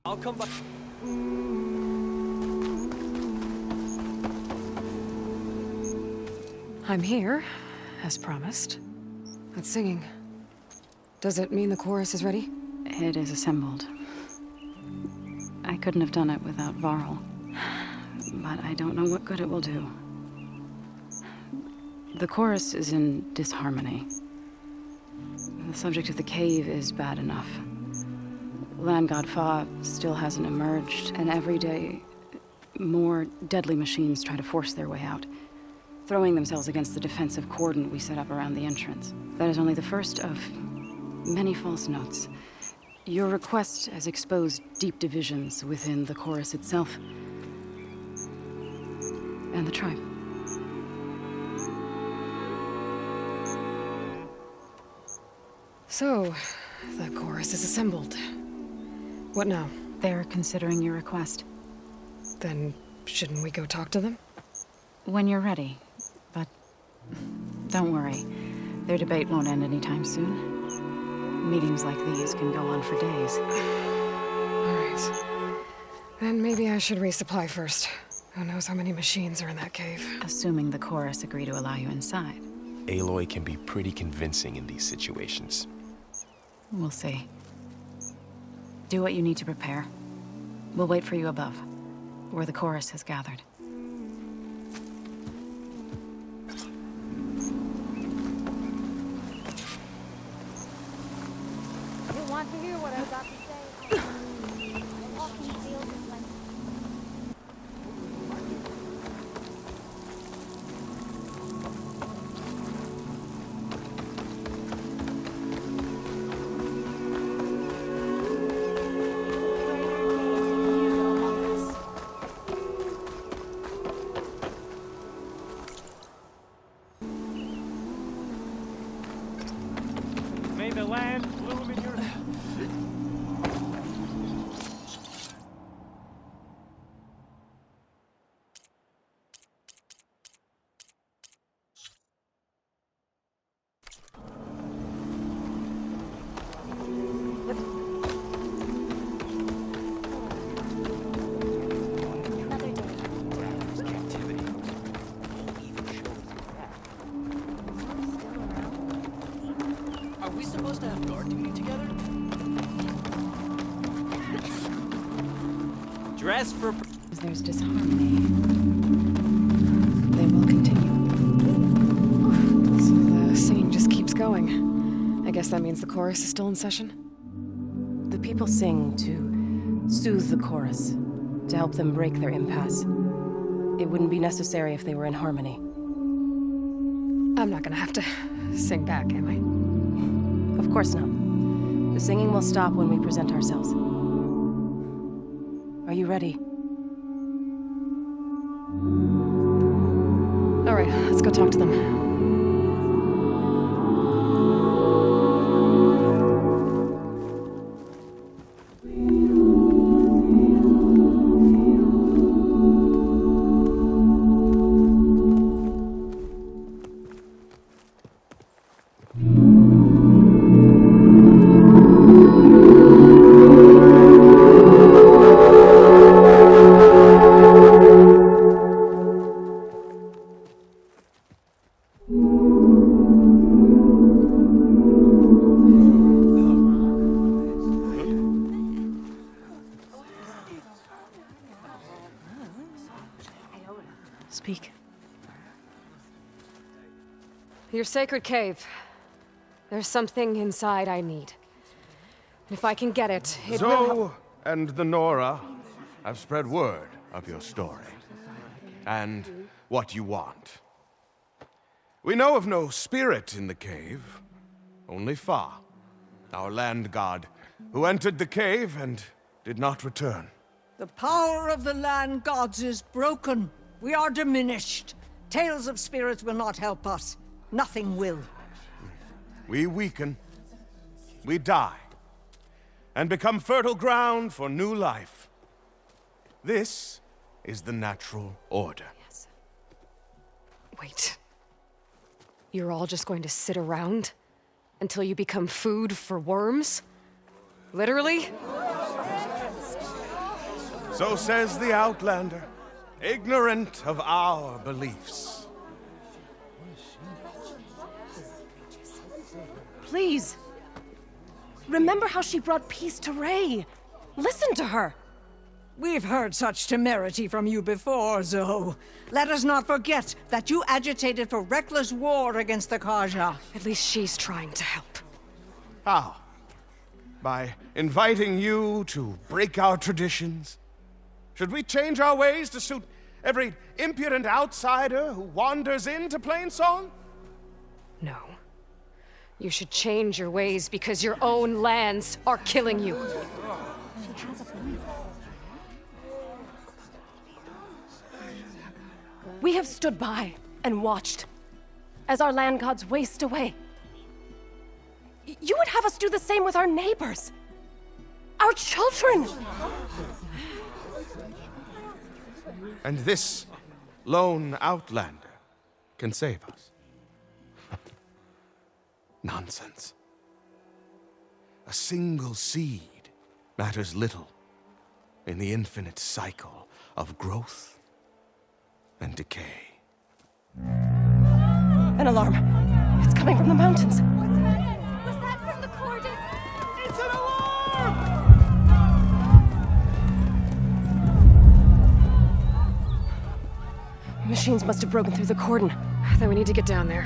I'll come back. I'm here, as promised. That's singing. Does it mean the chorus is ready? It is assembled. I couldn't have done it without Varl. But I don't know what good it will do. The chorus is in disharmony. The subject of the cave is bad enough. Land God Fa still hasn't emerged, and every day, more deadly machines try to force their way out, throwing themselves against the defensive cordon we set up around the entrance. That is only the first of many false notes. Your request has exposed deep divisions within the chorus itself and the tribe. So, the chorus is assembled. What now? They're considering your request. Then, shouldn't we go talk to them? When you're ready. But don't worry. Their debate won't end anytime soon. Meetings like these can go on for days. Alright. Then maybe I should resupply first. Who knows how many machines are in that cave? Assuming the chorus agree to allow you inside. Aloy can be pretty convincing in these situations. We'll see. Do what you need to prepare. We'll wait for you above, where the chorus has gathered. You want to hear what I've got to say? I walk in the fields of plenty. May the land bloom in your... Another day. Captivity. Won't even show that. Are we supposed to have guard duty together? Dress for... As there's disharmony, they will continue. So the singing just keeps going. I guess that means the chorus is still in session? The people sing to soothe the chorus, to help them break their impasse. It wouldn't be necessary if they were in harmony. I'm not gonna have to sing back, am I? Of course not. The singing will stop when we present ourselves. Are you ready? All right, let's go talk to them. Speak. Your sacred cave. There's something inside I need. And if I can get it, it will help. Zoe and the Nora have spread word of your story. And what you want. We know of no spirit in the cave. Only Fa, our land god, who entered the cave and did not return. The power of the land gods is broken. We are diminished. Tales of spirits will not help us. Nothing will. We weaken. We die. And become fertile ground for new life. This is the natural order. Yes. Wait. You're all just going to sit around until you become food for worms? Literally? So says the Outlander, ignorant of our beliefs. Please. Remember how she brought peace to Ray. Listen to her. We've heard such temerity from you before, Zoe. Let us not forget that you agitated for reckless war against the GAIA. At least she's trying to help. How? By inviting you to break our traditions? Should we change our ways to suit every impudent outsider who wanders into Plainsong? No. You should change your ways because your own lands are killing you. We have stood by and watched as our land gods waste away. You would have us do the same with our neighbors, our children. And this lone outlander can save us. Nonsense. A single seed matters little in the infinite cycle of growth and decay. An alarm. It's coming from the mountains. Was that from the cordon? It's an alarm! Machines must have broken through the cordon. Then we need to get down there.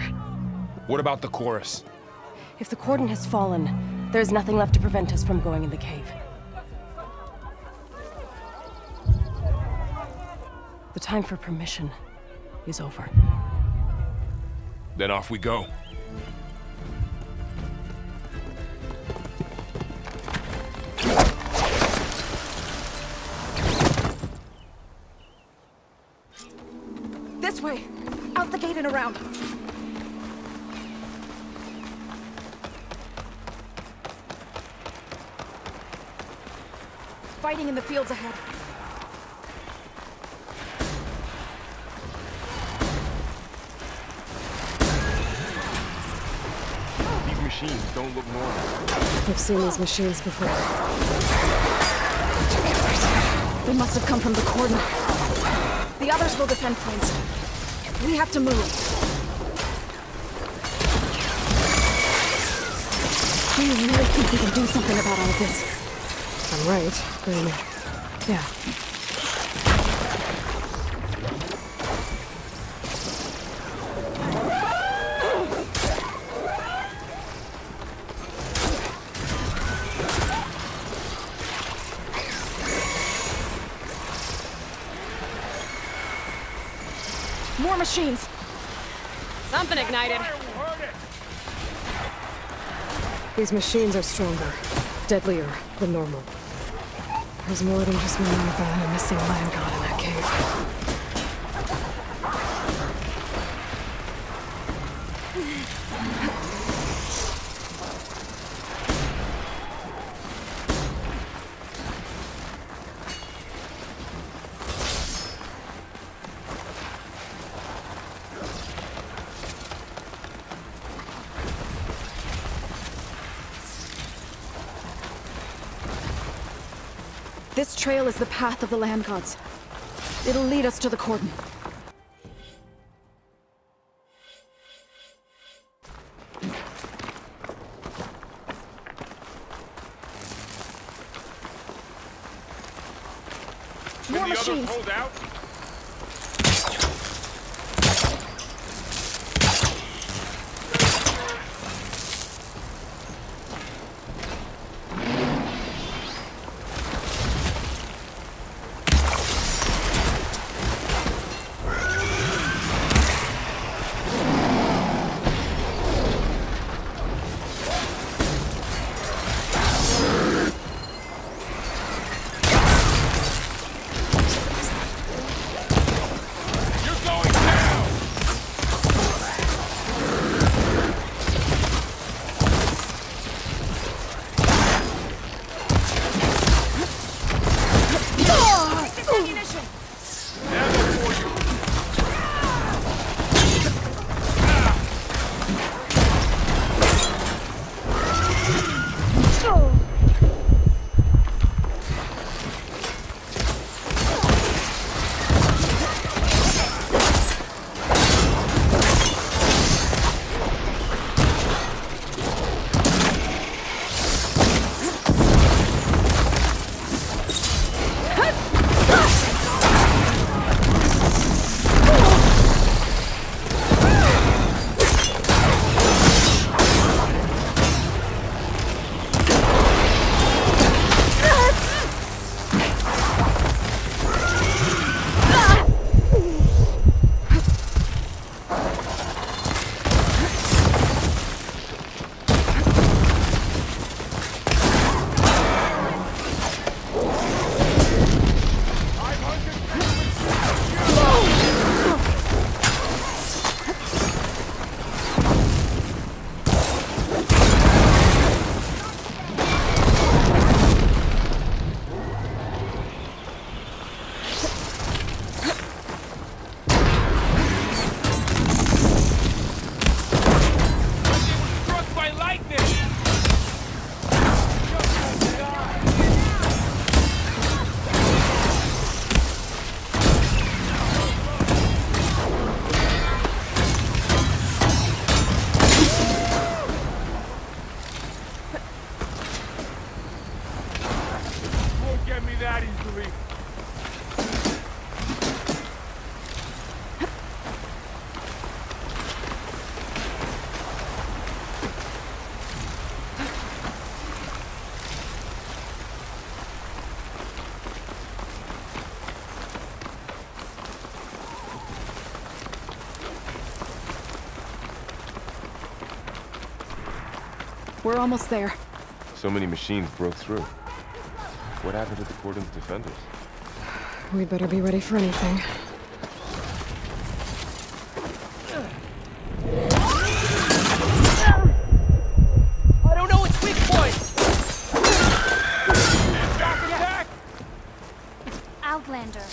What about the chorus? If the cordon has fallen, there's nothing left to prevent us from going in the cave. The time for permission is over. Then off we go. This way! Out the gate and around! Fighting in the fields ahead. These machines don't look normal. I've seen these machines before. They must have come from the cordon. The others will defend points. We have to move. Do you really think we can do something about all of this? I'm right, then... yeah. More machines! Something ignited! These machines are stronger, deadlier than normal. There's more than just Minerva and a missing land god in that cave. This trail is the path of the land gods. It'll lead us to the cordon. More machines! Hold out? We're almost there. So many machines broke through. What happened to the cordon's defenders? We'd better be ready for anything. I don't know its weak points! Back attack! Outlander.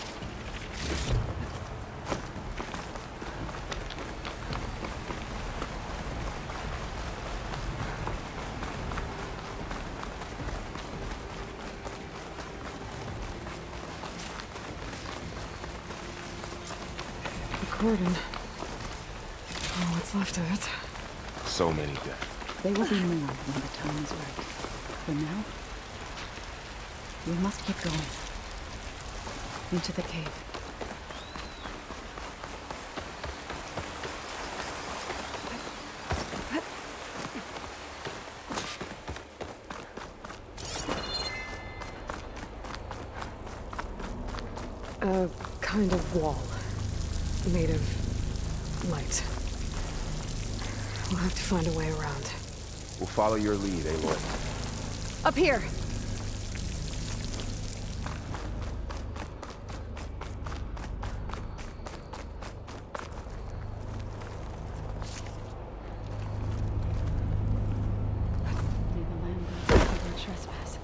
Cordon. Oh, what's left of it? So many dead. They will be more when the time is right. For now, we must keep going. Into the cave. A kind of wall. Made of light. We'll have to find a way around. We'll follow your lead, Aloy. Up here! May the land gods forgive our trespass.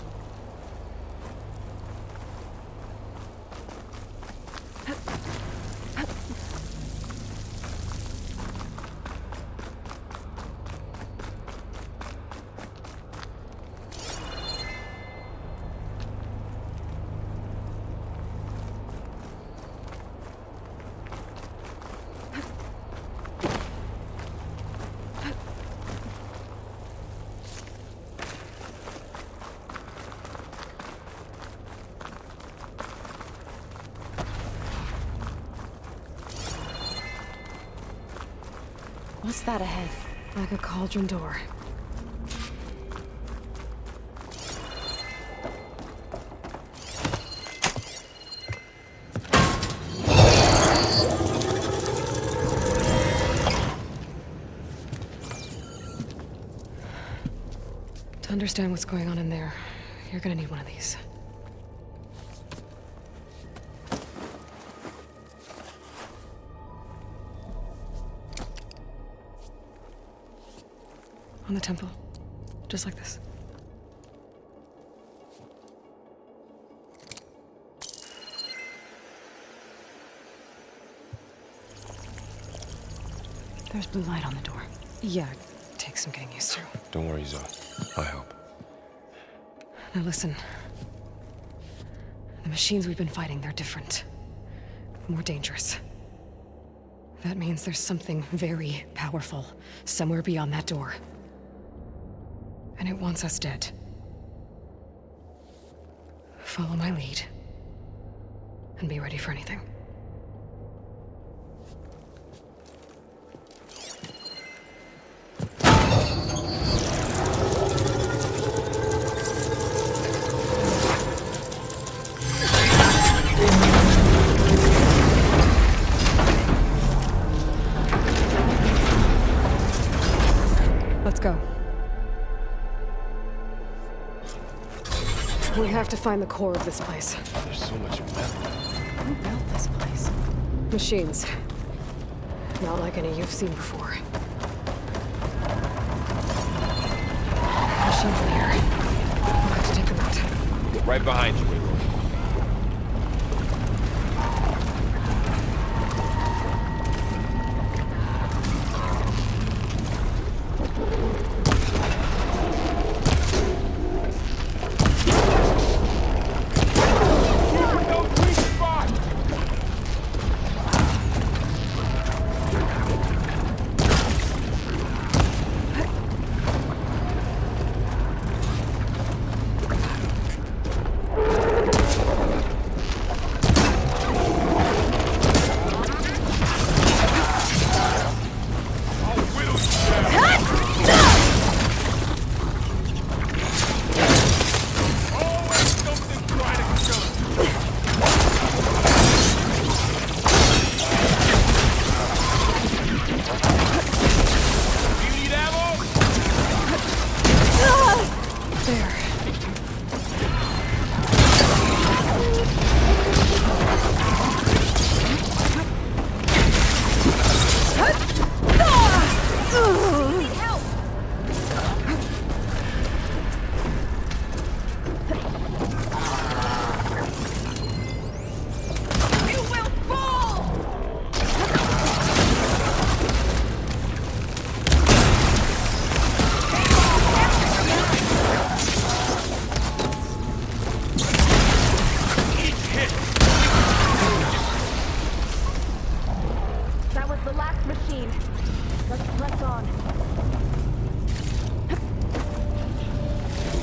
What's that ahead? Like a cauldron door. To understand what's going on in there, you're gonna need one of these. On the temple. Just like this. There's blue light on the door. Yeah, take some getting used to. Don't worry, Zoe. I'll help. Now listen. The machines we've been fighting, they're different. More dangerous. That means there's something very powerful somewhere beyond that door. And it wants us dead. Follow my lead. And be ready for anything. Let's go. We have to find the core of this place. There's so much metal. Who built this place? Machines. Not like any you've seen before. Machines in here. We'll have to take them out. Right behind you, Aloy.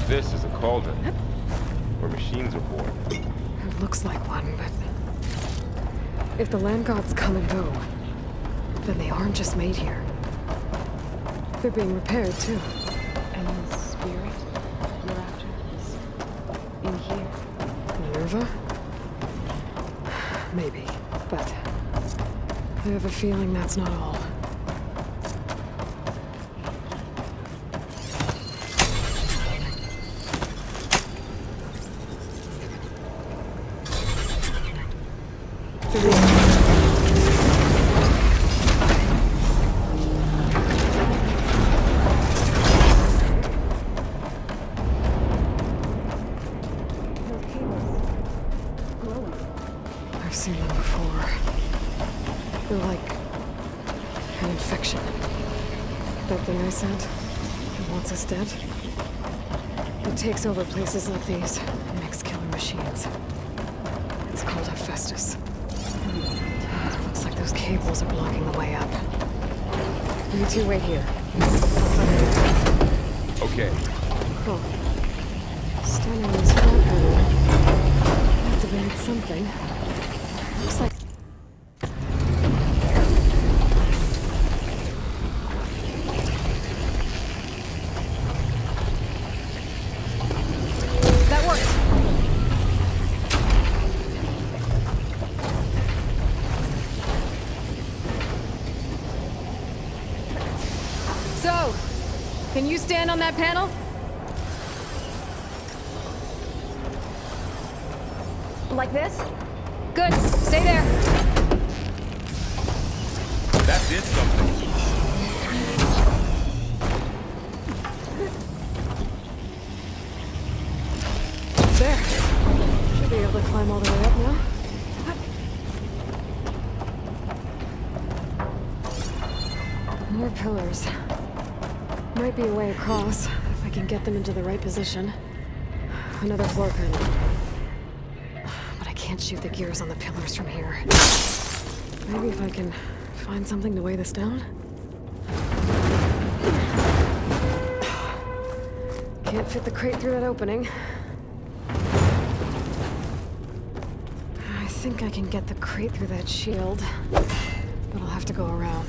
This is a cauldron, where machines are born. It looks like one, but... if the land gods come and go, then they aren't just made here. They're being repaired, too. And the spirit you're after is in here? Minerva? Maybe, but... I have a feeling that's not all. I've seen them before. They're like an infection. That thing I said, that wants us dead. It takes over places like these and makes killer machines. It's called Hephaestus. Looks like those cables are blocking the way up. You two wait here. Okay. Cool. Standing in this front room. Activated something. Looks like... on that panel? Like this? Good. Stay there. That did something. There. Should be able to climb all the way up now. More pillars. Might be a way across, if I can get them into the right position. Another floor panel. But I can't shoot the gears on the pillars from here. Maybe if I can find something to weigh this down? Can't fit the crate through that opening. I think I can get the crate through that shield, but I'll have to go around.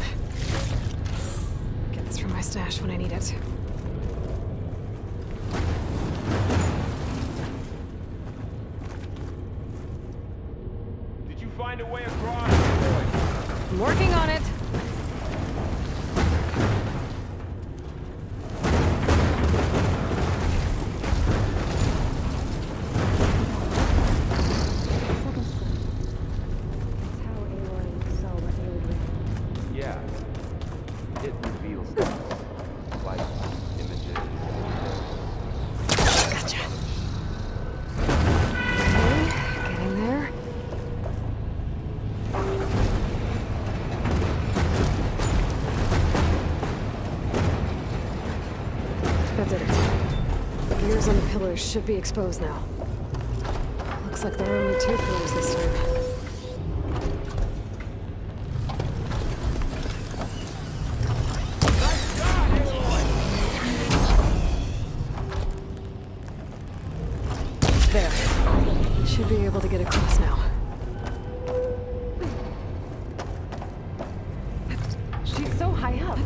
Get this from my stash when I need it. Did you find a way across? I'm working on it. Yeah. It reveals things. Like images. Gotcha. Okay, getting there. That did it. The gears on the pillars should be exposed now. Looks like there are only 2 pillars this time. There. Should be able to get across now. She's so high up.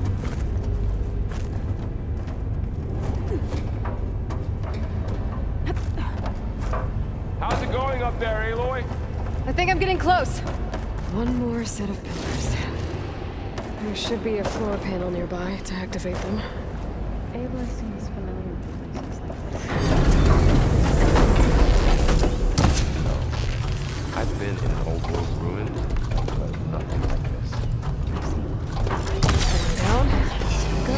How's it going up there, Aloy? I think I'm getting close. One more set of pillars. There should be a floor panel nearby to activate them. Aloy seems familiar with places like this. I've been in an old world ruin, but nothing like this. Down. Go.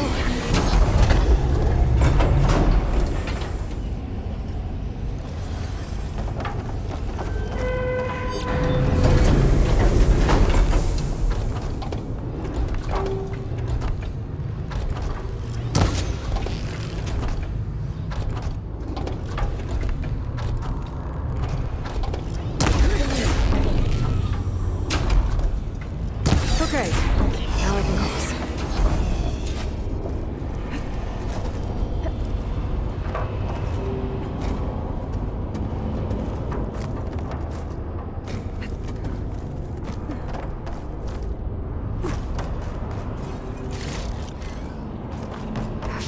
Okay, now I can cross.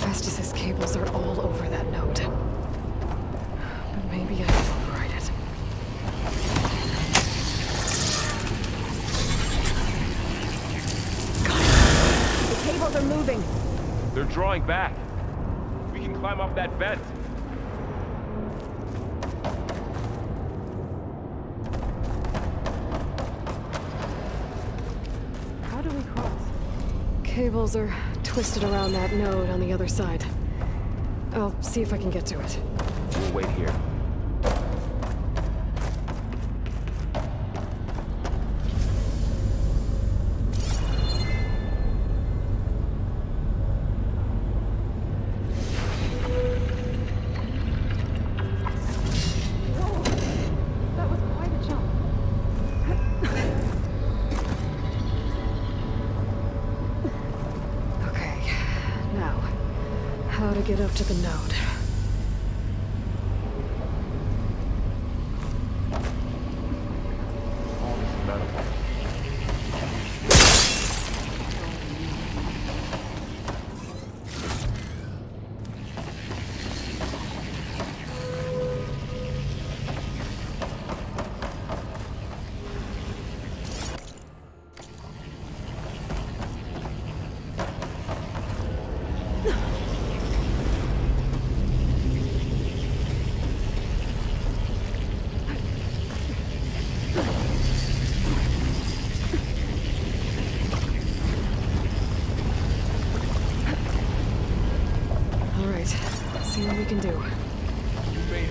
Festus's cables are all over that node. But maybe I can override it. The cables are moving. They're drawing back. We can climb up that vent. How do we cross? Cables are twisted around that node on the other side. I'll see if I can get to it. We'll wait here. That was quite a jump. Okay, now, how to get up to the node. All this metal. see what we can do. You made it.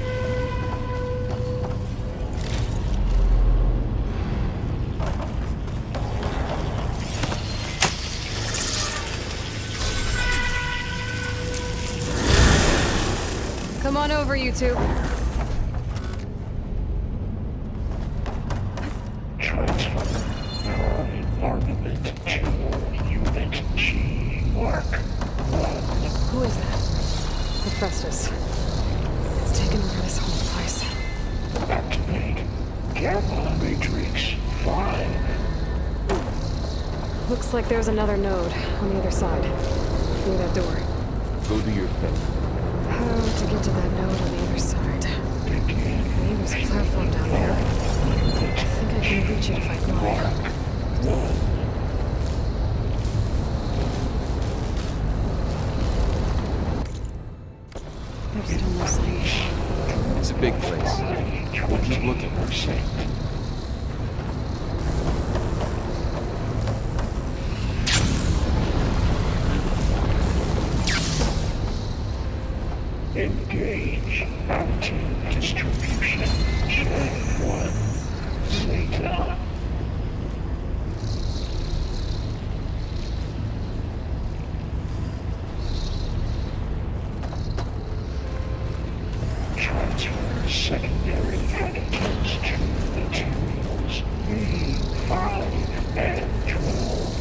Come on over, you two. Who is that? Hephaestus. It's taken over this whole place. Activate. Gamma Matrix 5. Looks like there's another node on the other side. Near that door. Go do your thing. How to get to that node on the other side? Maybe there's a platform down there. I think I can reach it if I glide. There's still no sign. It's a big place. We'll keep looking. Engage anti-distribution. Check 1. Zeta. Transfer secondary additives to materials B5 and 12.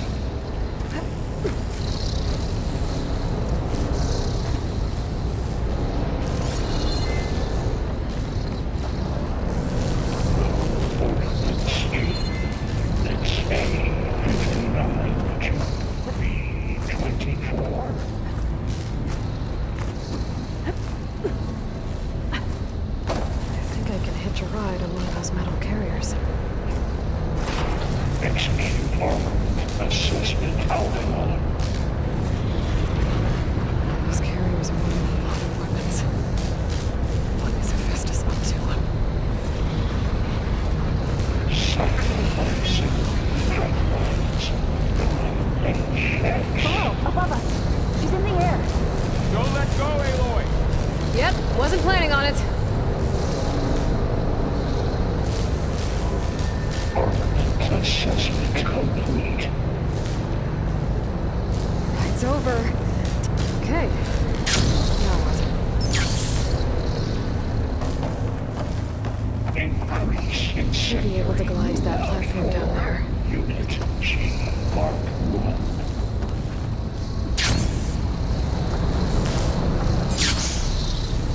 Wasn't planning on it. Assessment complete. It's over. Okay. Now what? Increase in Should be able to glide to that platform down there. Unit G Mark 1.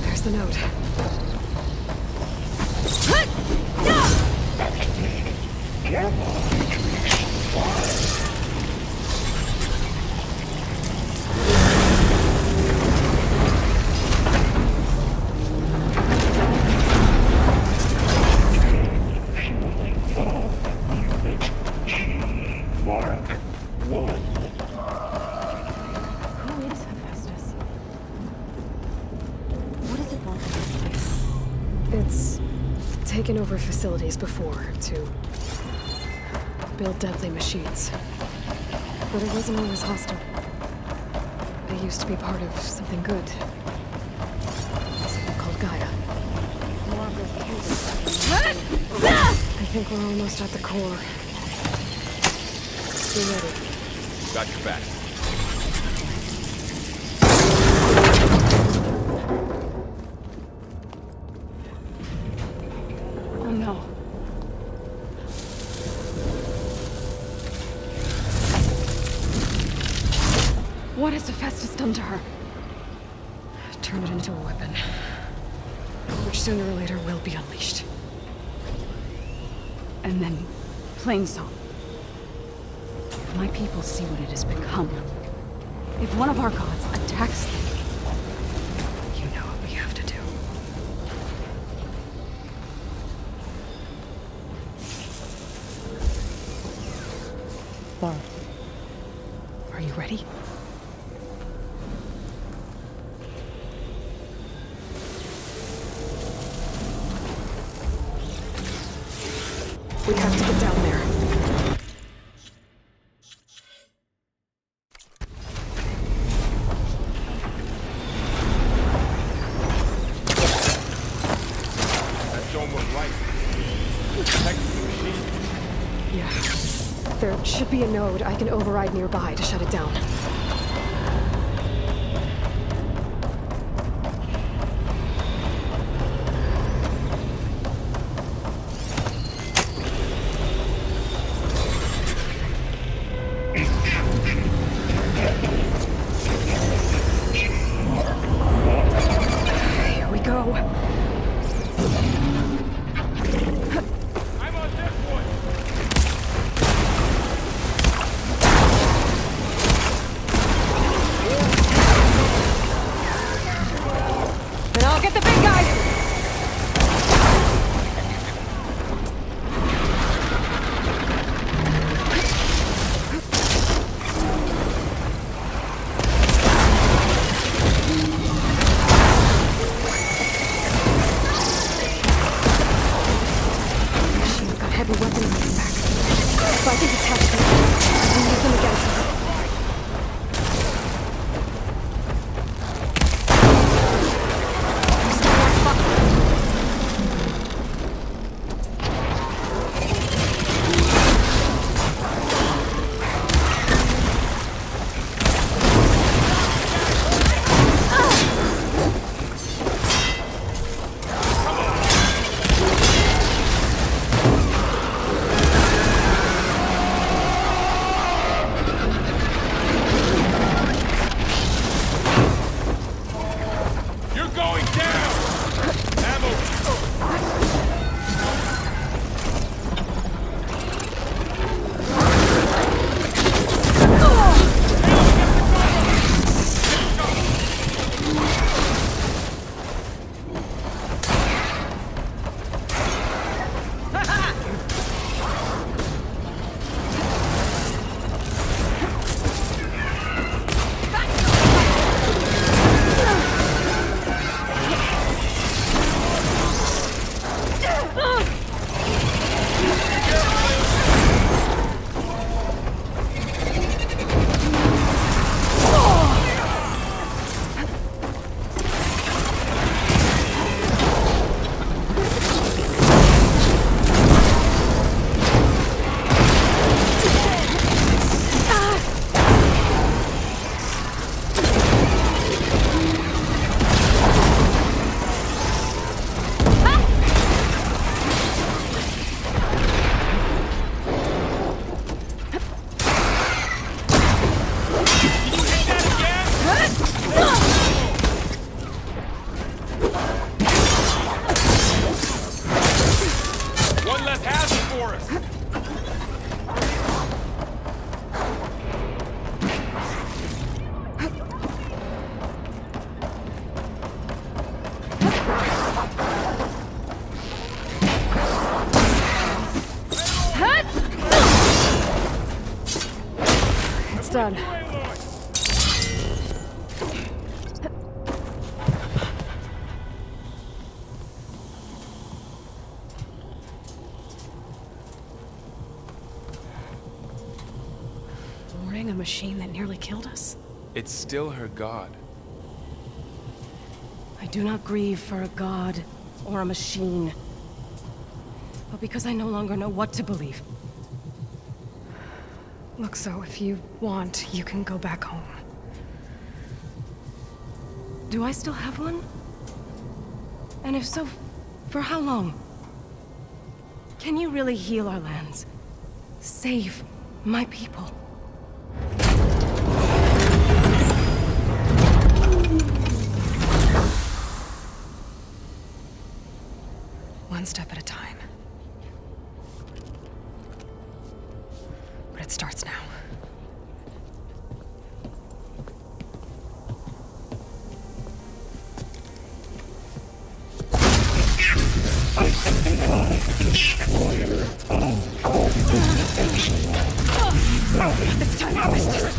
There's the note. Activate. Gamma Matrix 5. Fueling valve. Unit G Mark 1. Who is Hephaestus? What does it want from this place? It's taken over facilities before to build deadly machines. But it wasn't always hostile. It used to be part of something good. Something called GAIA. I think we're almost at the core. Be ready. Got your back. Oh no. What has Hephaestus done to her? Turn it into a weapon. Which sooner or later will be unleashed. And then, plain song. If my people see what it has become, if one of our gods attacks them, You know what we have to do. Laura, are you ready? We have to get down there. There should be a node I can override nearby to shut it down. Here we go. I'm on this one. Then I'll get the big guy! Machine's got heavy weapons on his back. If I can detach them, I can use them against him. You're going down. Ammo. One less hazard for us. It's done. Luring a machine that nearly killed us? It's still her god. I do not grieve for a god or a machine, but because I no longer know what to believe. Look, so if you want, you can go back home. Do I still have one? And if so, for how long? Can you really heal our lands? Save my people? One step at a time. But it starts now. Destroyer of all This time I was just...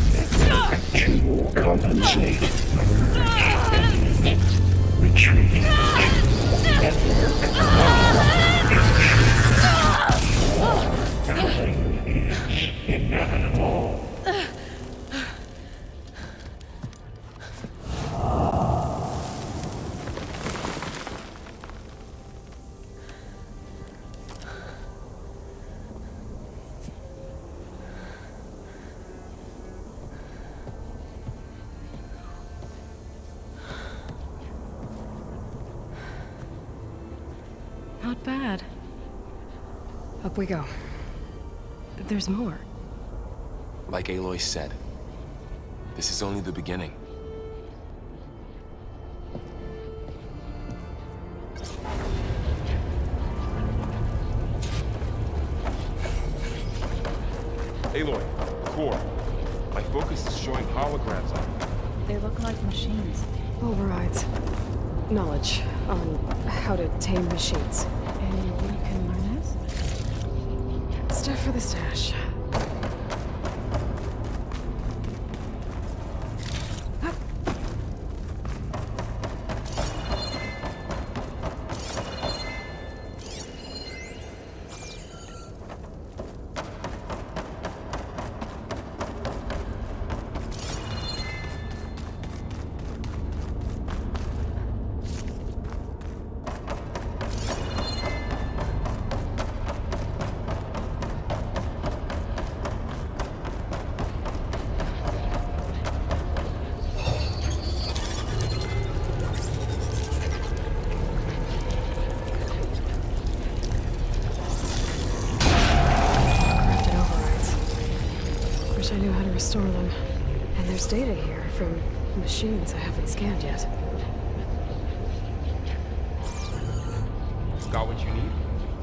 to compensate. Retreat. Network. Nothing is inevitable. Not bad. Up we go. There's more. Like Aloy said, this is only the beginning. Aloy, core. My focus is showing holograms on it. They look like machines. Overrides. Knowledge on how to tame machines. And we can learn this? Stuff for the stash. I knew how to restore them. And there's data here from machines I haven't scanned yet. Got what you need?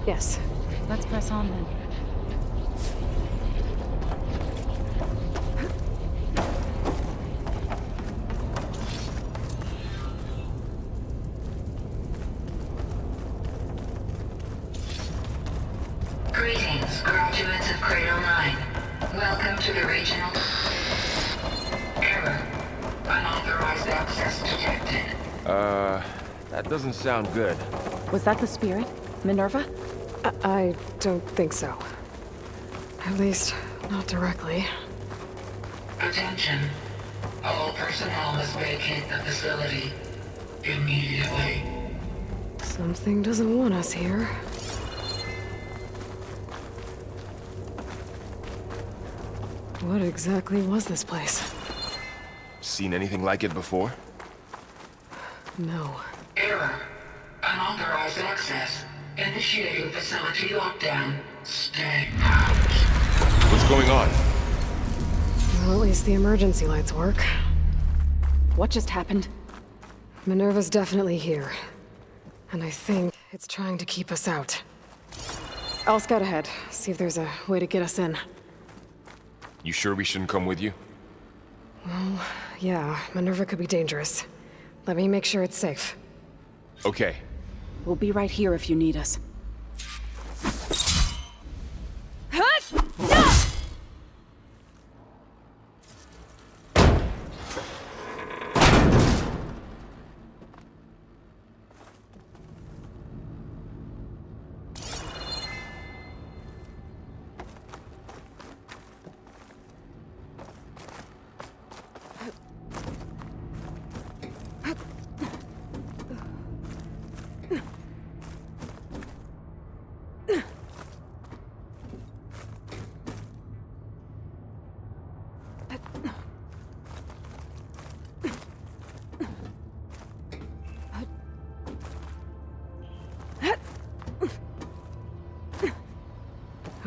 Yes. Let's press on then. Greetings, graduates of Cradle 9. Welcome to the regional... Error. Unauthorized access detected. That doesn't sound good. Was that the spirit? Minerva? I don't think so. At least, not directly. Attention. All personnel must vacate the facility immediately. Something doesn't want us here. What exactly was this place? Seen anything like it before? No. Error. Unauthorized access. Initiating facility lockdown. Stay out. What's going on? Well, at least the emergency lights work. What just happened? Minerva's definitely here. And I think it's trying to keep us out. I'll scout ahead, see if there's a way to get us in. You sure we shouldn't come with you? Well, yeah, Minerva could be dangerous. Let me make sure it's safe. Okay. We'll be right here if you need us.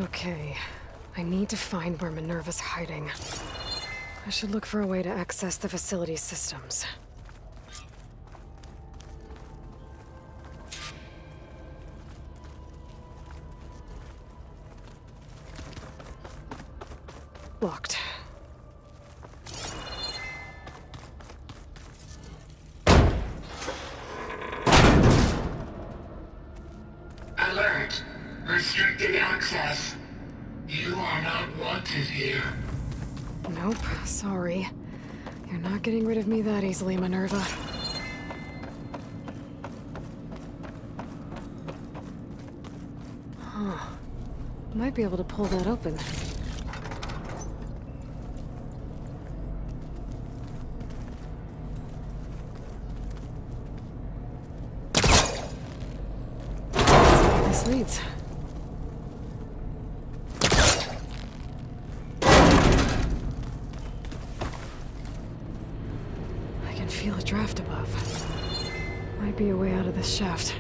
Okay, I need to find where Minerva's hiding. I should look for a way to access the facility's systems. Locked. Alert. Restricted access. You are not wanted here. Nope, sorry. You're not getting rid of me that easily, Minerva. Huh. Might be able to pull that open. This leads. I can feel a draft above. Might be a way out of this shaft.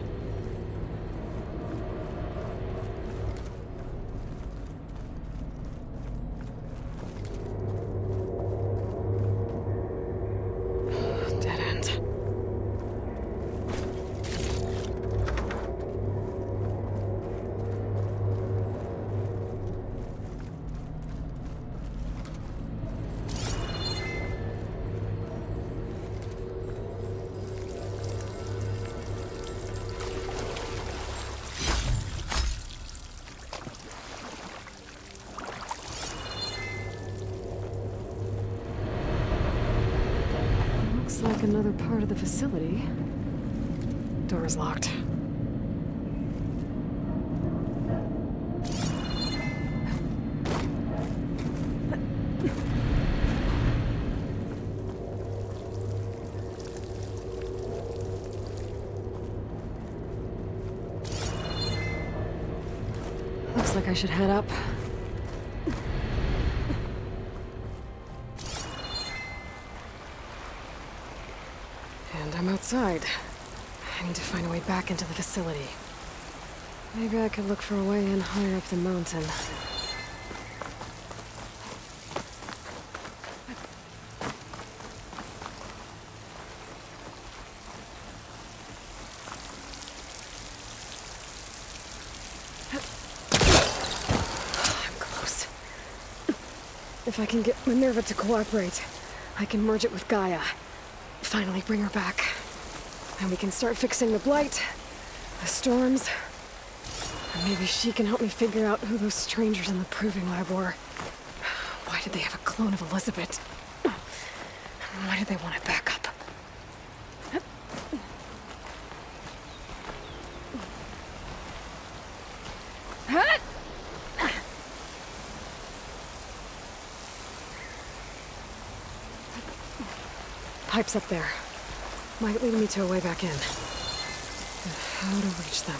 like another part of the facility. Door is locked. Looks like I should head up. And I'm outside. I need to find a way back into the facility. Maybe I could look for a way in higher up the mountain. I'm close. If I can get Minerva to cooperate, I can merge it with Gaia. Finally bring her back. And we can start fixing the blight, the storms, and maybe she can help me figure out who those strangers in the proving lab were. Why did they have a clone of Elizabeth? Why did they want it back up? Pipe's up there. Might lead me to a way back in. And how to reach them.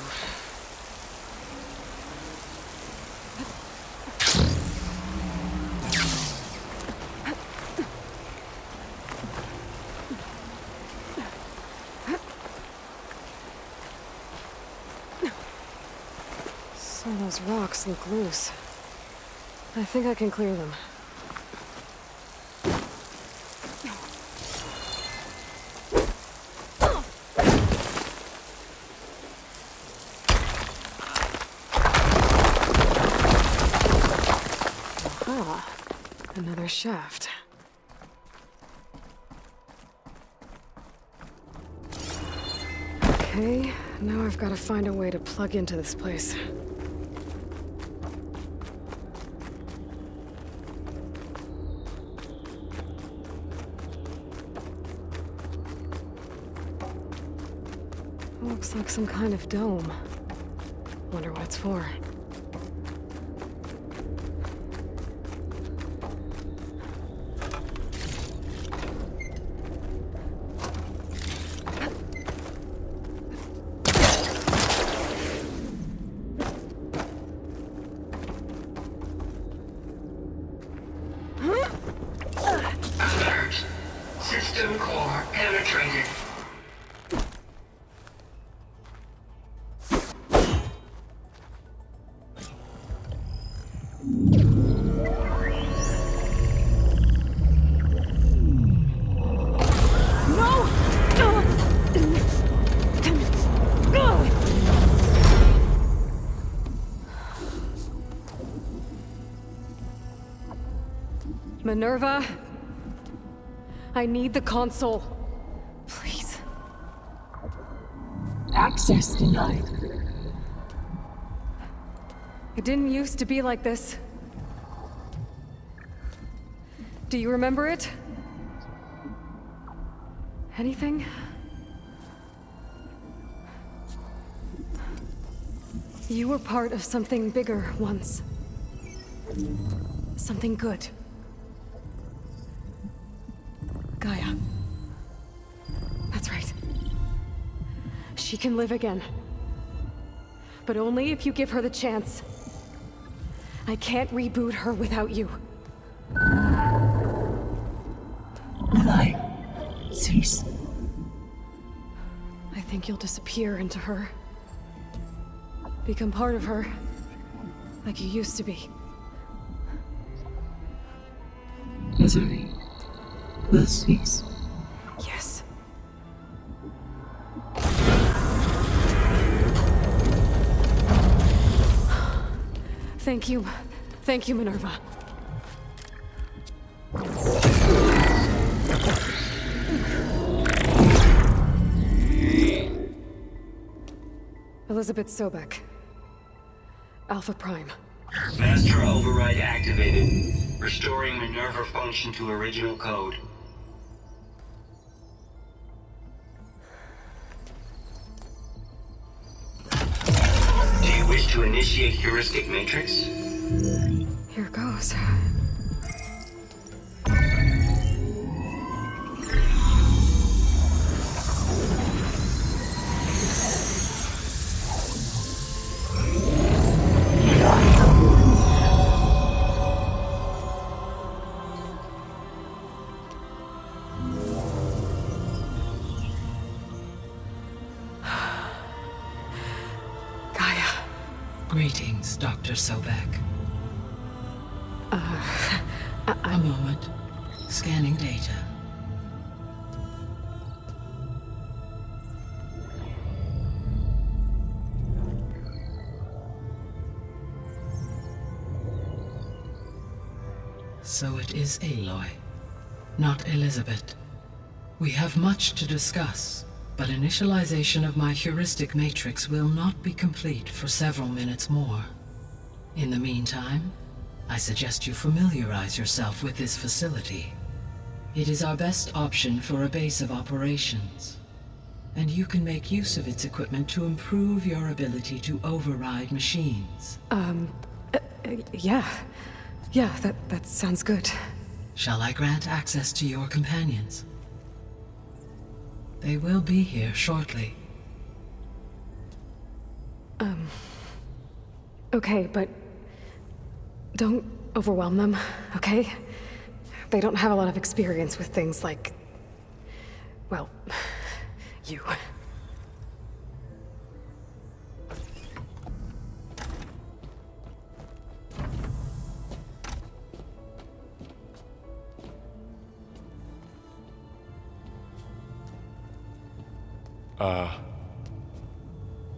So those rocks look loose. I think I can clear them. Another shaft. Okay, now I've got to find a way to plug into this place. Looks like some kind of dome. Wonder what it's for. Alert. System core penetrated. Minerva, I need the console. Please. Access denied. It didn't used to be like this. Do you remember it? Anything? You were part of something bigger once. Something good. Gaia. That's right. She can live again. But only if you give her the chance. I can't reboot her without you. Life cease. I think you'll disappear into her. Become part of her. Like you used to be. Misery will cease. Yes. Thank you. Thank you, Minerva. Elizabeth Sobek. Alpha Prime. Master override activated. Restoring Minerva function to original code. to initiate heuristic matrix? Here goes. Gaia. Greetings, Dr. Sobek. A moment. Scanning data. So it is Aloy, not Elizabeth. We have much to discuss, but initialization of my heuristic matrix will not be complete for several minutes more. In the meantime, I suggest you familiarize yourself with this facility. It is our best option for a base of operations, and you can make use of its equipment to improve your ability to override machines. Yeah. Yeah, that sounds good. Shall I grant access to your companions? They will be here shortly. Okay, but don't overwhelm them, okay? They don't have a lot of experience with things like, well, you.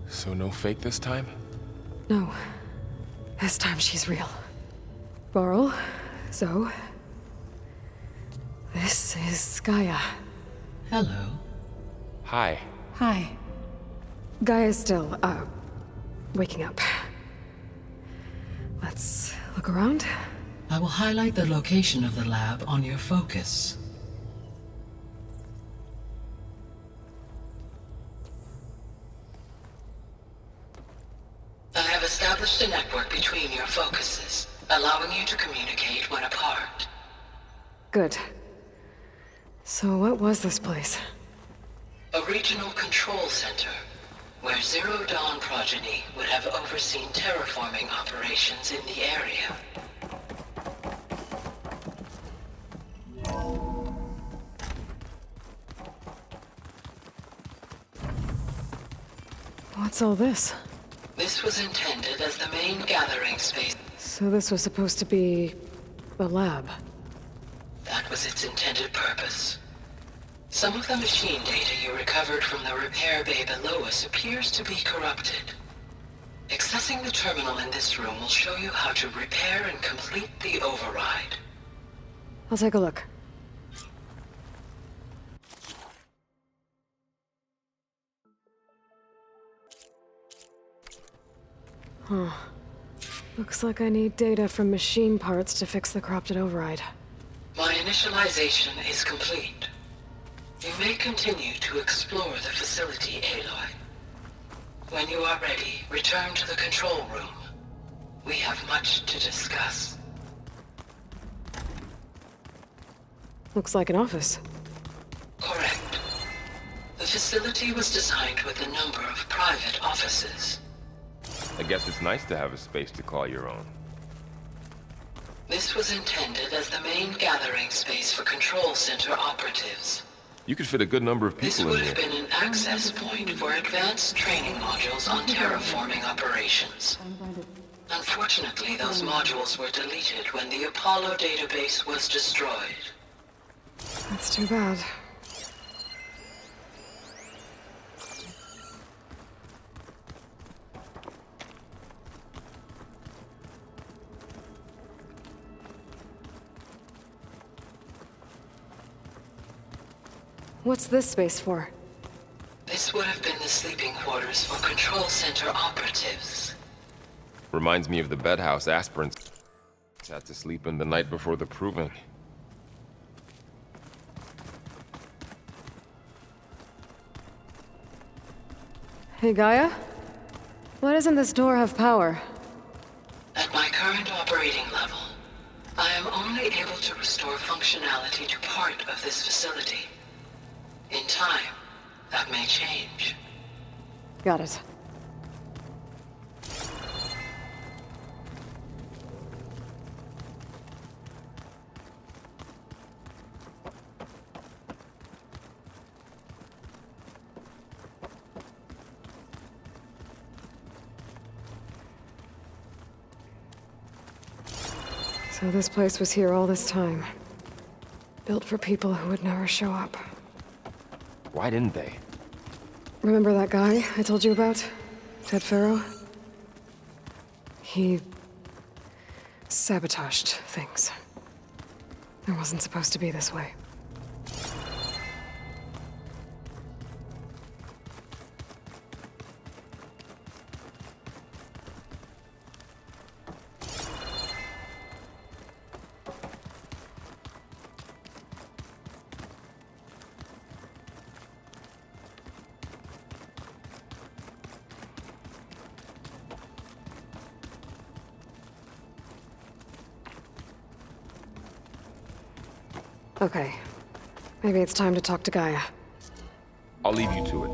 So no fake this time? No. This time she's real. Varl, Zoe. This is Gaia. Hello. Hi. Hi. Gaia's still, waking up. Let's look around. I will highlight the location of the lab on your focus. I have established a network between your focuses, allowing you to communicate when apart. Good. So what was this place? A regional control center, where Zero Dawn progeny would have overseen terraforming operations in the area. What's all this? This was intended as the main gathering space. So this was supposed to be a lab. That was its intended purpose. Some of the machine data you recovered from the repair bay below us appears to be corrupted. Accessing the terminal in this room will show you how to repair and complete the override. I'll take a look. Huh. Looks like I need data from machine parts to fix the corrupted override. My initialization is complete. You may continue to explore the facility, Aloy. When you are ready, return to the control room. We have much to discuss. Looks like an office. Correct. The facility was designed with a number of private offices. I guess it's nice to have a space to call your own. This was intended as the main gathering space for control center operatives. You could fit a good number of This people would in have here. been an access point for advanced training modules on terraforming operations. Unfortunately, those modules were deleted when the Apollo database was destroyed. That's too bad. What's this space for? This would have been the sleeping quarters for control center operatives. Reminds me of the bedhouse aspirants had to sleep in the night before the proving. Hey, Gaia? Why doesn't this door have power? At my current operating level, I am only able to restore functionality to part of this facility. In time, that may change. Got it. So this place was here all this time. Built for people who would never show up. Why didn't they? Remember that guy I told you about? Ted Farrow? He sabotaged things. It wasn't supposed to be this way. Okay. Maybe it's time to talk to Gaia. I'll leave you to it.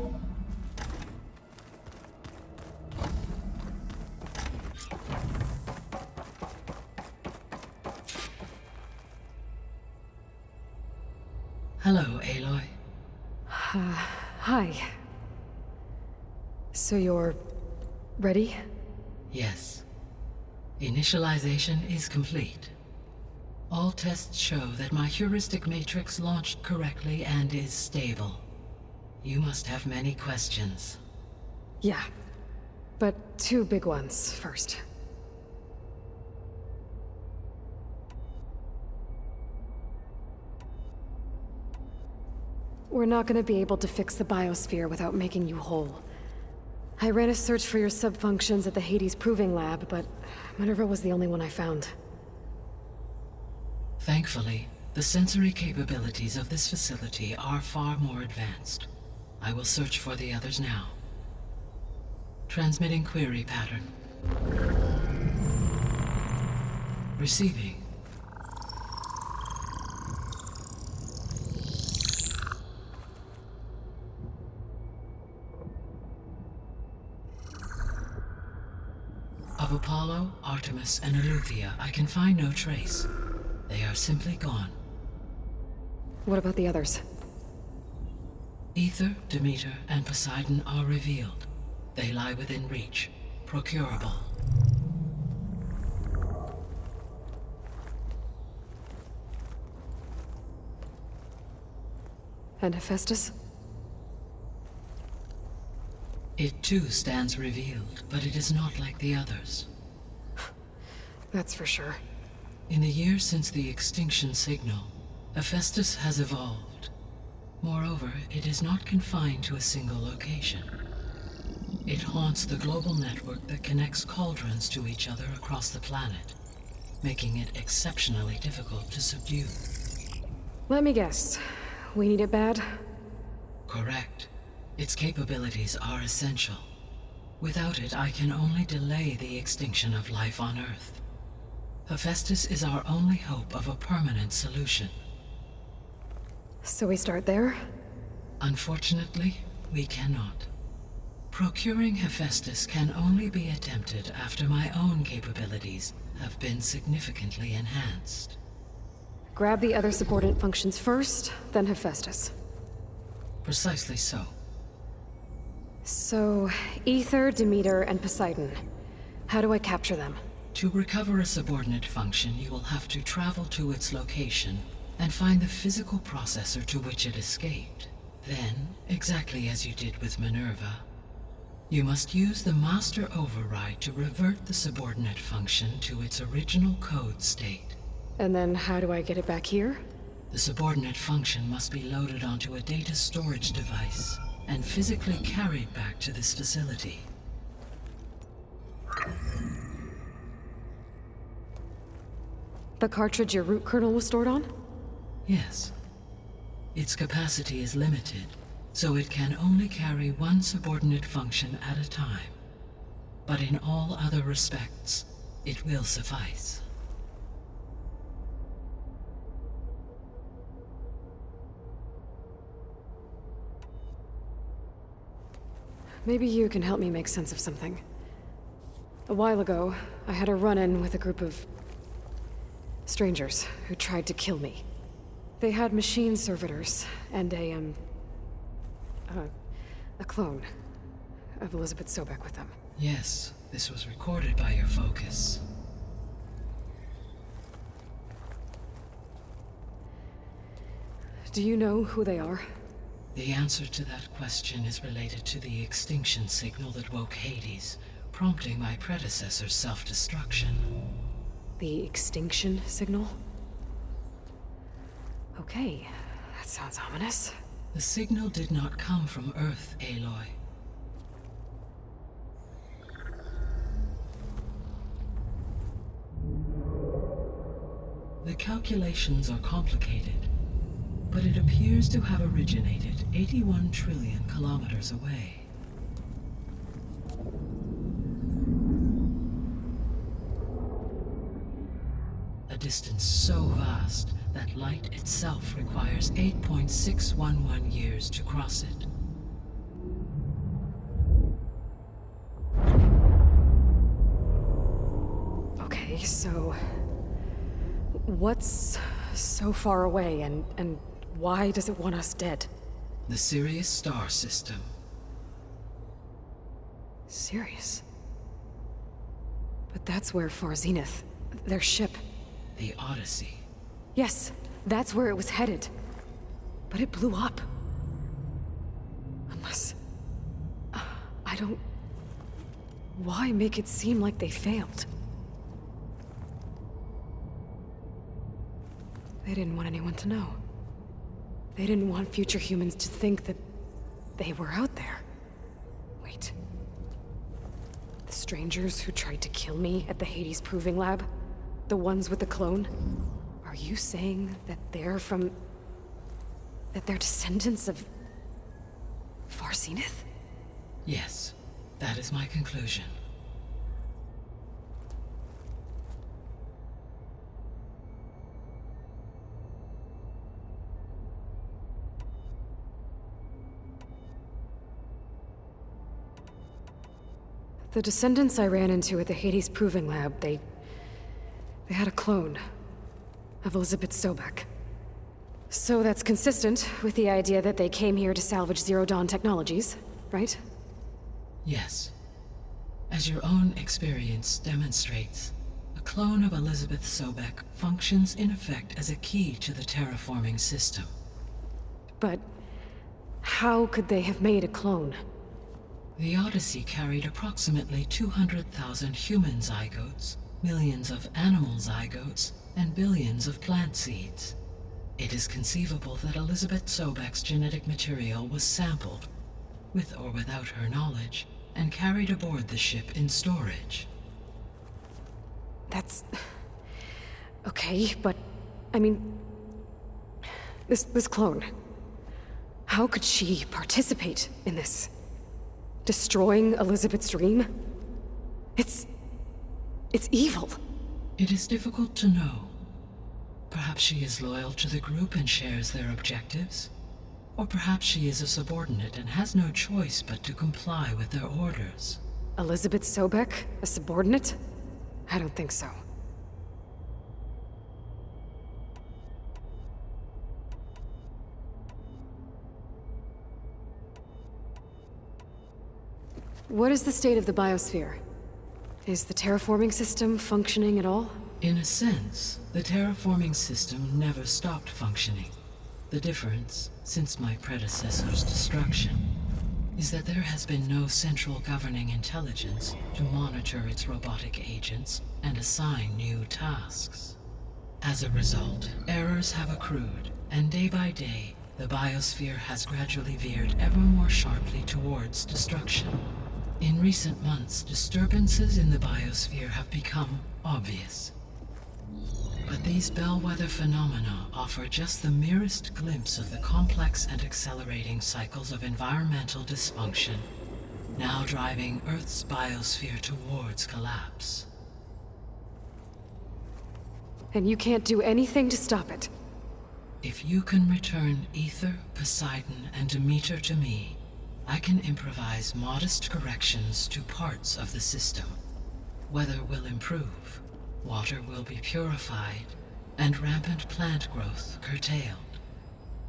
Hello, Aloy. Hi. So you're ready? Yes. Initialization is complete. All tests show that my heuristic matrix launched correctly and is stable. You must have many questions. Yeah. But two big ones first. We're not gonna be able to fix the biosphere without making you whole. I ran a search for your subfunctions at the Hades Proving Lab, but Minerva was the only one I found. Thankfully, the sensory capabilities of this facility are far more advanced. I will search for the others now. Transmitting query pattern. Receiving. Of Apollo, Artemis, and Eleuthia, I can find no trace. They are simply gone. What about the others? Ether, Demeter, and Poseidon are revealed. They lie within reach, procurable. And Hephaestus? It too stands revealed, but it is not like the others. That's for sure. In the years since the extinction signal, Hephaestus has evolved. Moreover, it is not confined to a single location. It haunts the global network that connects cauldrons to each other across the planet, making it exceptionally difficult to subdue. Let me guess. We need it bad? Correct. Its capabilities are essential. Without it, I can only delay the extinction of life on Earth. Hephaestus is our only hope of a permanent solution. So we start there? Unfortunately, we cannot. Procuring Hephaestus can only be attempted after my own capabilities have been significantly enhanced. Grab the other subordinate functions first, then Hephaestus. Precisely so. So, Ether, Demeter, and Poseidon. How do I capture them? To recover a subordinate function, you will have to travel to its location and find the physical processor to which it escaped. Then, exactly as you did with Minerva, you must use the master override to revert the subordinate function to its original code state. And then how do I get it back here? The subordinate function must be loaded onto a data storage device and physically carried back to this facility. The cartridge your root kernel was stored on? Yes. Its capacity is limited, so it can only carry one subordinate function at a time. but in all other respects, it will suffice. Maybe you can help me make sense of something. A while ago, I had a run-in with a group of strangers who tried to kill me. They had machine servitors and a clone of Elizabeth Sobek with them. Yes, this was recorded by your focus. Do you know who they are? The answer to that question is related to the extinction signal that woke Hades, prompting my predecessor's self-destruction. The extinction signal? Okay, that sounds ominous. The signal did not come from Earth, Aloy. The calculations are complicated, but it appears to have originated 81 trillion kilometers away. A distance so vast that light itself requires 8.611 years to cross it. Okay, so what's so far away and why does it want us dead? The Sirius star system. Sirius? But that's where Far Zenith, their ship. The Odyssey. Yes, that's where it was headed. But it blew up. Unless... I don't... Why make it seem like they failed? They didn't want anyone to know. They didn't want future humans to think that they were out there. Wait. The strangers who tried to kill me at the Hades Proving Lab? The ones with the clone? Are you saying that they're from... that they're descendants of... Far Zenith? Yes, that is my conclusion. The descendants I ran into at the Hades Proving Lab, they had a clone of Elizabeth Sobek. So that's consistent with the idea that they came here to salvage Zero Dawn technologies, right? Yes. As your own experience demonstrates, a clone of Elizabeth Sobek functions in effect as a key to the terraforming system. But how could they have made a clone? The Odyssey carried approximately 200,000 human zygotes, millions of animal zygotes, and billions of plant seeds. It is conceivable that Elizabeth Sobek's genetic material was sampled, with or without her knowledge, and carried aboard the ship in storage. That's... okay, but... I mean... This clone... How could she participate in this? Destroying Elizabeth's dream? It's evil. It is difficult to know. Perhaps she is loyal to the group and shares their objectives. Or perhaps she is a subordinate and has no choice but to comply with their orders. Elizabeth Sobek? A subordinate? I don't think so. What is the state of the biosphere? Is the terraforming system functioning at all? In a sense, the terraforming system never stopped functioning. The difference, since my predecessor's destruction, is that there has been no central governing intelligence to monitor its robotic agents and assign new tasks. As a result, errors have accrued, and day by day, the biosphere has gradually veered ever more sharply towards destruction. In recent months, disturbances in the biosphere have become obvious. But these bellwether phenomena offer just the merest glimpse of the complex and accelerating cycles of environmental dysfunction now driving Earth's biosphere towards collapse. And you can't do anything to stop it. If you can return Ether, Poseidon, and Demeter to me, I can improvise modest corrections to parts of the system. Weather will improve, water will be purified, and rampant plant growth curtailed.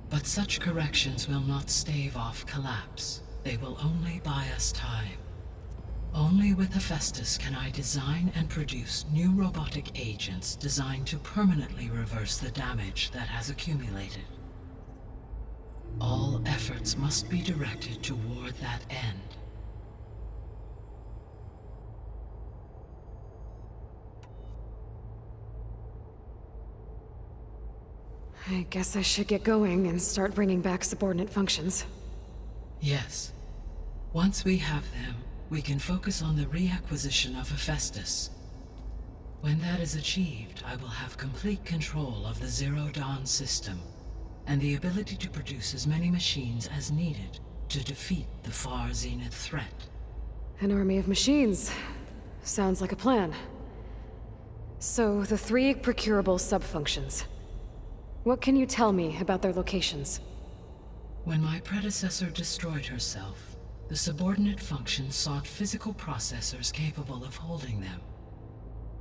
But such corrections will not stave off collapse. They will only buy us time. Only with Hephaestus can I design and produce new robotic agents designed to permanently reverse the damage that has accumulated. All efforts must be directed toward that end. I guess I should get going and start bringing back subordinate functions. Yes. Once we have them, we can focus on the reacquisition of Hephaestus. When that is achieved, I will have complete control of the Zero Dawn system, and the ability to produce as many machines as needed to defeat the far zenith threat. An army of machines. Sounds like a plan. So, the 3 procurable sub-functions. What can you tell me about their locations? When my predecessor destroyed herself, the subordinate functions sought physical processors capable of holding them.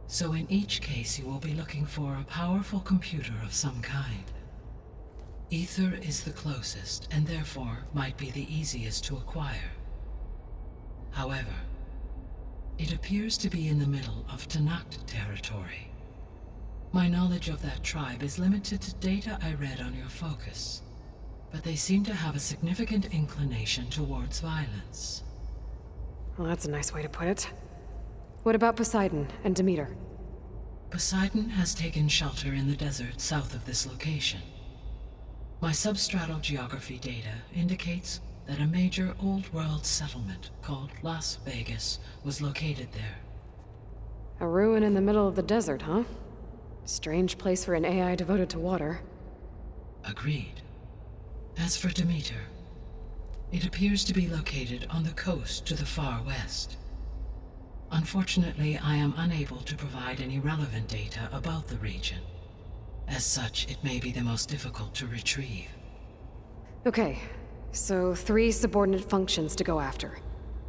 So in each case you will be looking for a powerful computer of some kind. Ether is the closest, and therefore might be the easiest to acquire. However, it appears to be in the middle of Tanakh territory. My knowledge of that tribe is limited to data I read on your focus, but they seem to have a significant inclination towards violence. Well, that's a nice way to put it. What about Poseidon and Demeter? Poseidon has taken shelter in the desert south of this location. My substratal geography data indicates that a major old-world settlement called Las Vegas was located there. A ruin in the middle of the desert, huh? Strange place for an AI devoted to water. Agreed. As for Demeter, it appears to be located on the coast to the far west. Unfortunately, I am unable to provide any relevant data about the region. As such, it may be the most difficult to retrieve. Okay, so 3 subordinate functions to go after.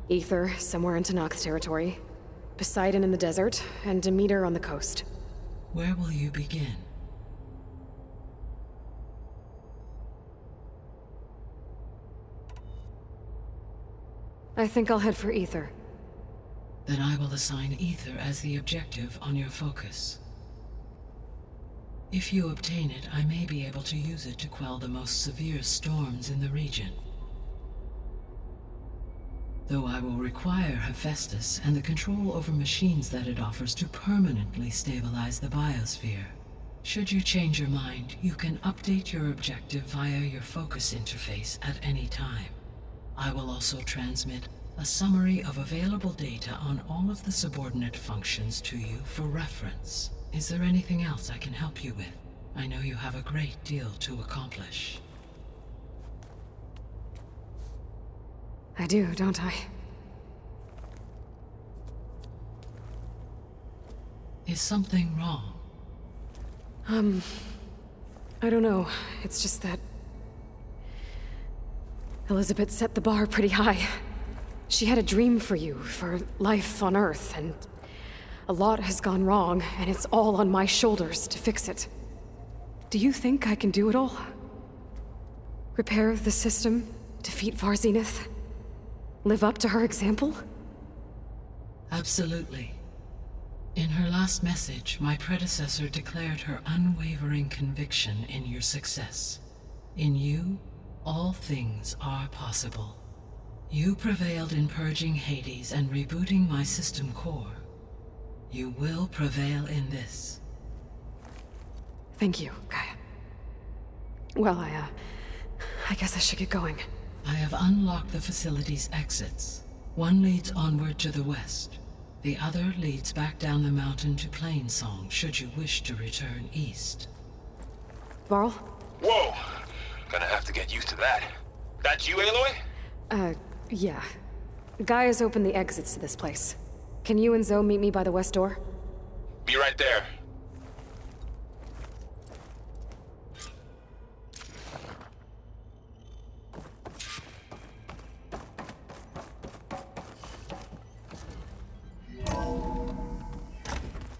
Ether, somewhere in Tanakh territory, Poseidon in the desert, and Demeter on the coast. Where will you begin? I think I'll head for Ether. Then I will assign Ether as the objective on your focus. If you obtain it, I may be able to use it to quell the most severe storms in the region. Though I will require Hephaestus and the control over machines that it offers to permanently stabilize the biosphere. Should you change your mind, you can update your objective via your focus interface at any time. I will also transmit a summary of available data on all of the subordinate functions to you for reference. Is there anything else I can help you with? I know you have a great deal to accomplish. I do, don't I? Is something wrong? I don't know. It's just that Elizabeth set the bar pretty high. She had a dream for you, for life on Earth, and a lot has gone wrong, and it's all on my shoulders to fix it. Do you think I can do it all? Repair the system, defeat Far Zenith, live up to her example? Absolutely. In her last message, my predecessor declared her unwavering conviction in your success. In you, all things are possible. You prevailed in purging Hades and rebooting my system core. You will prevail in this. Thank you, Gaia. Well, I guess I should get going. I have unlocked the facility's exits. One leads onward to the west. The other leads back down the mountain to Plainsong, should you wish to return east. Varl? Whoa! Gonna have to get used to that. That you, Aloy? Yeah. Gaia's opened the exits to this place. Can you and Zoe meet me by the west door? Be right there.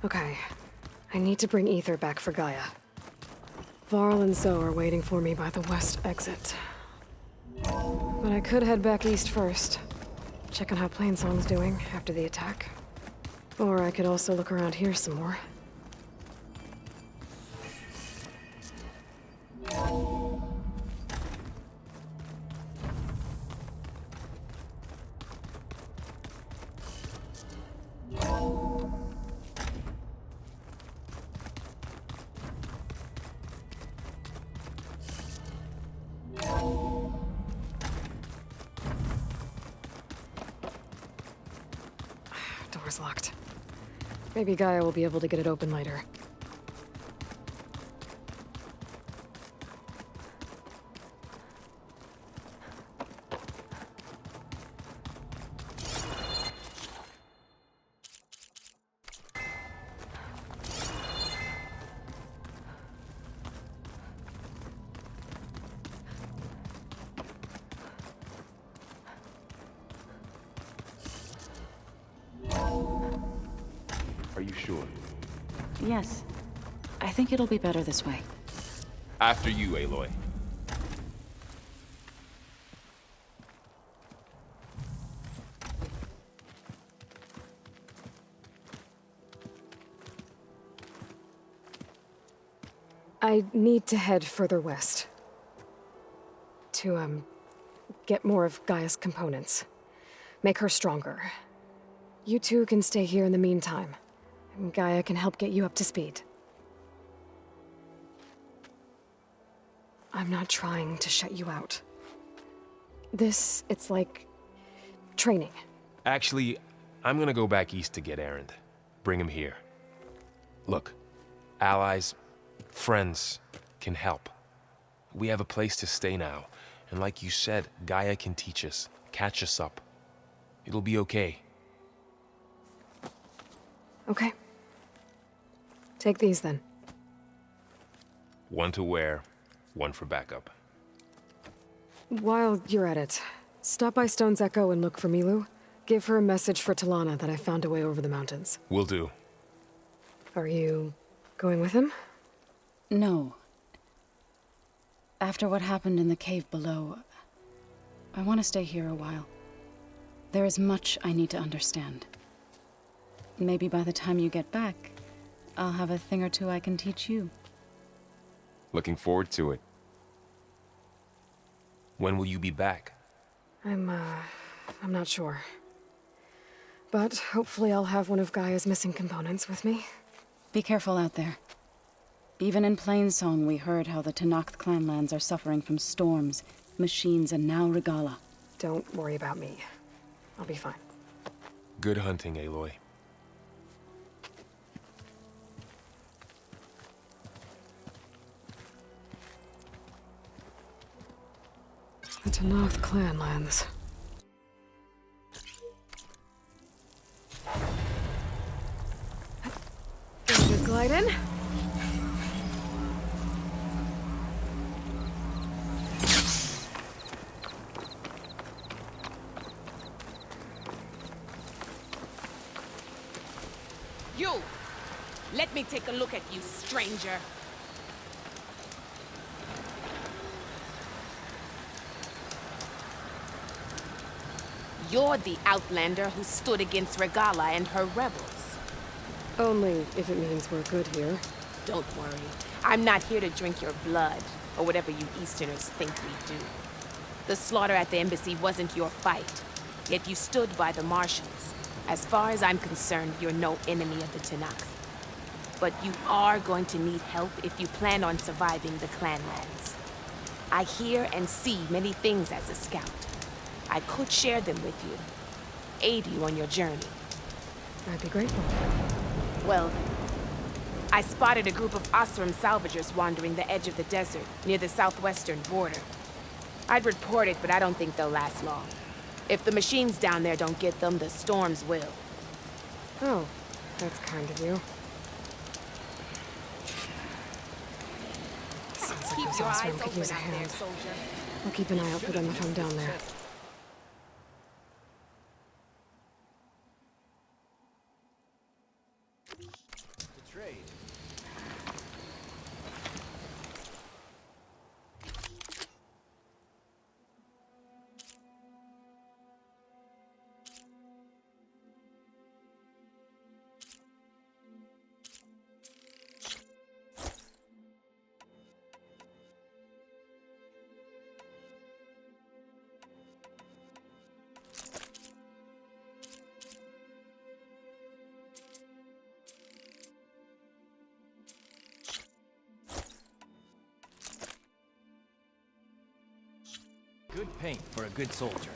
Okay. I need to bring Ether back for Gaia. Varl and Zoe are waiting for me by the west exit. But I could head back east first. Check on how Plainsong's doing after the attack. Or I could also look around here some more. Door's locked. Maybe Gaia will be able to get it open later. Are you sure? Yes. I think it'll be better this way. After you, Aloy. I need to head further west. To, get more of Gaia's components. Make her stronger. You two can stay here in the meantime. And Gaia can help get you up to speed. I'm not trying to shut you out. It's like training. Actually, I'm gonna go back east to get Erend. Bring him here. Look, allies, friends can help. We have a place to stay now, and like you said, Gaia can teach us, catch us up. It'll be okay. Okay. Take these then. One to wear, one for backup. While you're at it, stop by Stone's Echo and look for Milu. Give her a message for Talana that I found a way over the mountains. Will do. Are you going with him? No. After what happened in the cave below, I want to stay here a while. There is much I need to understand. Maybe by the time you get back, I'll have a thing or two I can teach you. Looking forward to it. When will you be back? I'm not sure. But hopefully I'll have one of Gaia's missing components with me. Be careful out there. Even in Plainsong, we heard how the Tenakth clanlands are suffering from storms, machines, and now Regala. Don't worry about me. I'll be fine. Good hunting, Aloy. The Tenakth clanlands. Good glide in. You! Let me take a look at you, stranger. You're the outlander who stood against Regala and her rebels. Only if it means we're good here. Don't worry. I'm not here to drink your blood, or whatever you Easterners think we do. The slaughter at the embassy wasn't your fight, yet you stood by the marshals. As far as I'm concerned, you're no enemy of the Tenakth. But you are going to need help if you plan on surviving the clanlands. I hear and see many things as a scout. I could share them with you, aid you on your journey. I'd be grateful. Well, I spotted a group of Osram salvagers wandering the edge of the desert near the southwestern border. I'd report it, but I don't think they'll last long. If the machines down there don't get them, the storms will. Oh, that's kind of you. Sounds like Keep those your eyes Osram could open use a out there, hand. soldier. I'll keep an eye out for them if I'm down there. Good paint for a good soldier.